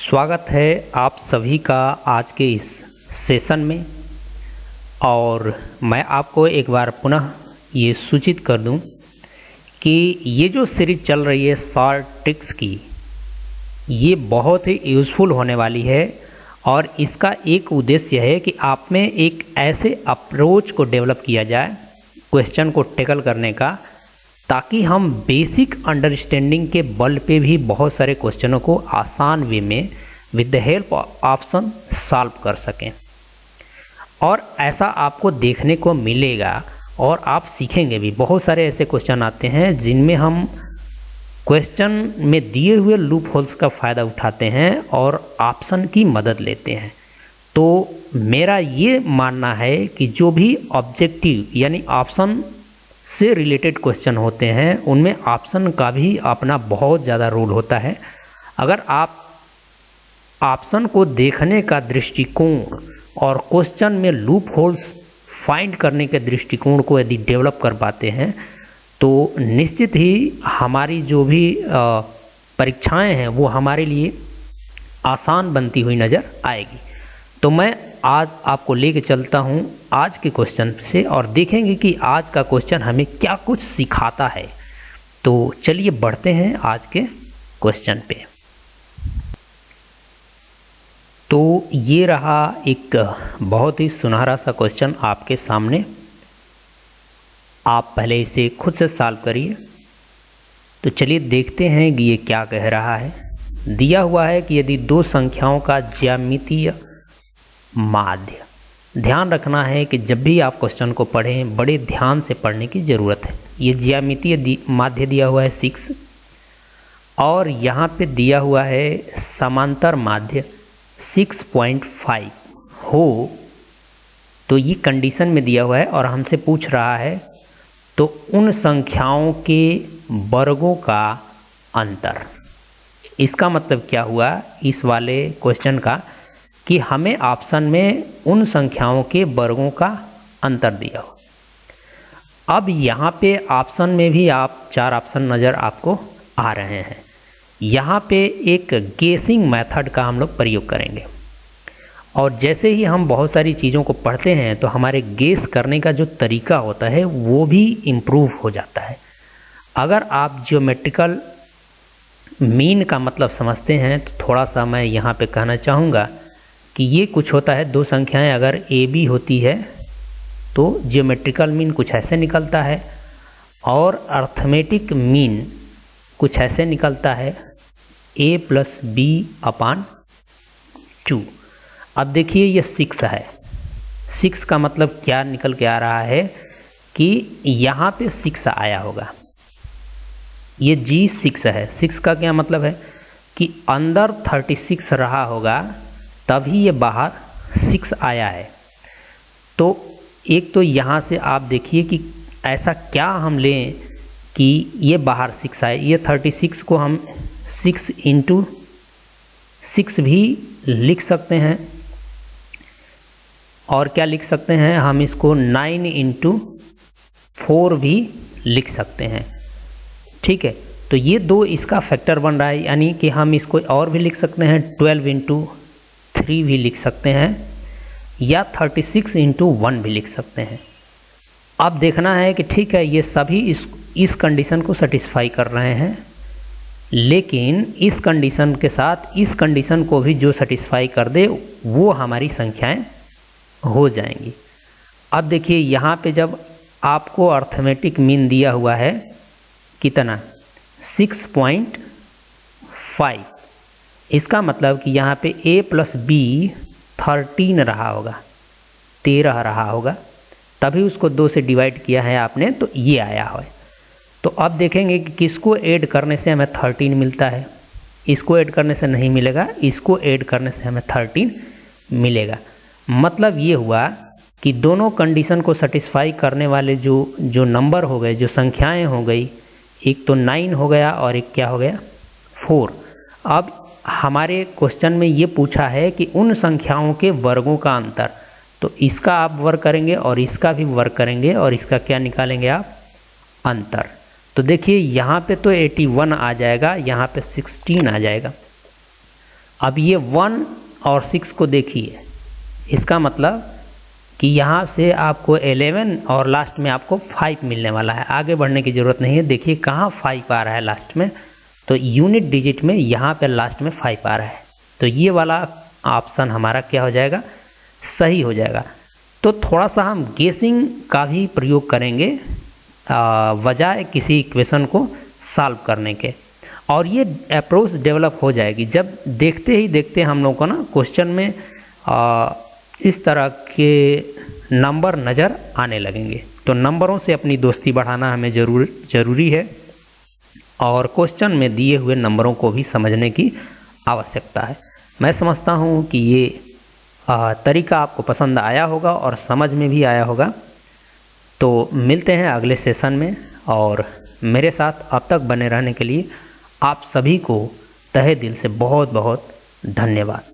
स्वागत है आप सभी का आज के इस सेशन में। और मैं आपको एक बार पुनः ये सूचित कर दूं कि ये जो सीरीज चल रही है शॉर्ट ट्रिक्स की, ये बहुत ही यूज़फुल होने वाली है। और इसका एक उद्देश्य है कि आप में एक ऐसे अप्रोच को डेवलप किया जाए क्वेश्चन को टैकल करने का, ताकि हम बेसिक अंडरस्टैंडिंग के बल पे भी बहुत सारे क्वेश्चनों को आसान वे में with the help of option solve कर सकें। और ऐसा आपको देखने को मिलेगा और आप सीखेंगे भी। बहुत सारे ऐसे क्वेश्चन आते हैं जिनमें हम क्वेश्चन में दिए हुए लूप होल्स का फ़ायदा उठाते हैं और ऑप्शन की मदद लेते हैं। तो मेरा ये मानना है कि जो भी ऑब्जेक्टिव यानी ऑप्शन से रिलेटेड क्वेश्चन होते हैं उनमें ऑप्शन का भी अपना बहुत ज़्यादा रोल होता है। अगर आप ऑप्शन को देखने का दृष्टिकोण और क्वेश्चन में लूप होल्स फाइंड करने के दृष्टिकोण को यदि डेवलप कर पाते हैं तो निश्चित ही हमारी जो भी परीक्षाएं हैं वो हमारे लिए आसान बनती हुई नज़र आएगी। तो मैं आज आपको लेके चलता हूं आज के क्वेश्चन से और देखेंगे कि आज का क्वेश्चन हमें क्या कुछ सिखाता है। तो चलिए बढ़ते हैं आज के क्वेश्चन पे। तो ये रहा एक बहुत ही सुनहरा सा क्वेश्चन आपके सामने। आप पहले इसे खुद से सॉल्व करिए। तो चलिए देखते हैं कि ये क्या कह रहा है। दिया हुआ है कि यदि दो संख्याओं का ज्यामितीय माध्य, ध्यान रखना है कि जब भी आप क्वेश्चन को पढ़ें बड़े ध्यान से पढ़ने की ज़रूरत है। ये ज्यामितीय माध्य दिया हुआ है 6 और यहाँ पे दिया हुआ है समांतर माध्य 6.5 हो। तो ये कंडीशन में दिया हुआ है और हमसे पूछ रहा है तो उन संख्याओं के वर्गों का अंतर। इसका मतलब क्या हुआ इस वाले क्वेश्चन का कि हमें ऑप्शन में उन संख्याओं के वर्गों का अंतर दिया हो। अब यहाँ पे ऑप्शन में भी आप 4 ऑप्शन नज़र आपको आ रहे हैं। यहाँ पे एक गेसिंग मेथड का हम लोग प्रयोग करेंगे और जैसे ही हम बहुत सारी चीज़ों को पढ़ते हैं तो हमारे गेस करने का जो तरीका होता है वो भी इम्प्रूव हो जाता है। अगर आप ज्योमेट्रिकल मीन का मतलब समझते हैं तो थोड़ा सा मैं यहाँ पे कहना चाहूँगा कि ये कुछ होता है, दो संख्याएं अगर ए बी होती है तो ज्योमेट्रिकल मीन कुछ ऐसे निकलता है और अर्थमेटिक मीन कुछ ऐसे निकलता है a + b/2। अब देखिए ये 6 है। 6 का मतलब क्या निकल के आ रहा है कि यहाँ पे 6 आया होगा। ये G 6 है। 6 का क्या मतलब है कि अंदर 36 रहा होगा तभी ये बाहर 6 आया है। तो एक तो यहाँ से आप देखिए कि ऐसा क्या हम लें कि ये बाहर 6 आए। ये 36 को हम 6 × 6 भी लिख सकते हैं और क्या लिख सकते हैं हम इसको 9 × 4 भी लिख सकते हैं। ठीक है, तो ये दो इसका फैक्टर बन रहा है, यानी कि हम इसको और भी लिख सकते हैं 12 × 3 भी लिख सकते हैं या 36 × 1 भी लिख सकते हैं। अब देखना है कि ठीक है ये सभी इस कंडीशन को सेटिस्फाई कर रहे हैं, लेकिन इस कंडीशन के साथ इस कंडीशन को भी जो सेटिस्फाई कर दे वो हमारी संख्याएं हो जाएंगी। अब देखिए यहाँ पे जब आपको अर्थमेटिक मीन दिया हुआ है कितना 6.5, इसका मतलब कि यहाँ पे a + b 13 रहा होगा, 13 रहा होगा, तभी उसको 2 से डिवाइड किया है आपने तो ये आया है। तो अब देखेंगे कि किसको ऐड करने से हमें 13 मिलता है। इसको ऐड करने से नहीं मिलेगा, इसको ऐड करने से हमें 13 मिलेगा। मतलब ये हुआ कि दोनों कंडीशन को सेटिस्फाई करने वाले जो नंबर हो गए, जो संख्याएं हो गई, एक तो 9 हो गया और एक क्या हो गया 4। अब हमारे क्वेश्चन में ये पूछा है कि उन संख्याओं के वर्गों का अंतर, तो इसका आप वर्ग करेंगे और इसका भी वर्ग करेंगे और इसका क्या निकालेंगे आप अंतर। तो देखिए यहाँ पे तो 81 आ जाएगा, यहाँ पे 16 आ जाएगा। अब ये 1 और 6 को देखिए, इसका मतलब कि यहाँ से आपको 11 और लास्ट में आपको 5 मिलने वाला है। आगे बढ़ने की ज़रूरत नहीं है। देखिए कहाँ 5 आ रहा है लास्ट में, तो यूनिट डिजिट में यहाँ पर लास्ट में 5 आ रहा है, तो ये वाला ऑप्शन हमारा क्या हो जाएगा, सही हो जाएगा। तो थोड़ा सा हम गेसिंग का भी प्रयोग करेंगे बजाय किसी इक्वेशन को सॉल्व करने के, और ये अप्रोच डेवलप हो जाएगी जब देखते ही देखते हम लोग को ना क्वेश्चन में इस तरह के नंबर नज़र आने लगेंगे। तो नंबरों से अपनी दोस्ती बढ़ाना हमें ज़रूरी है, और क्वेश्चन में दिए हुए नंबरों को भी समझने की आवश्यकता है। मैं समझता हूँ कि ये तरीका आपको पसंद आया होगा और समझ में भी आया होगा। तो मिलते हैं अगले सेशन में, और मेरे साथ अब तक बने रहने के लिए आप सभी को तहे दिल से बहुत बहुत धन्यवाद।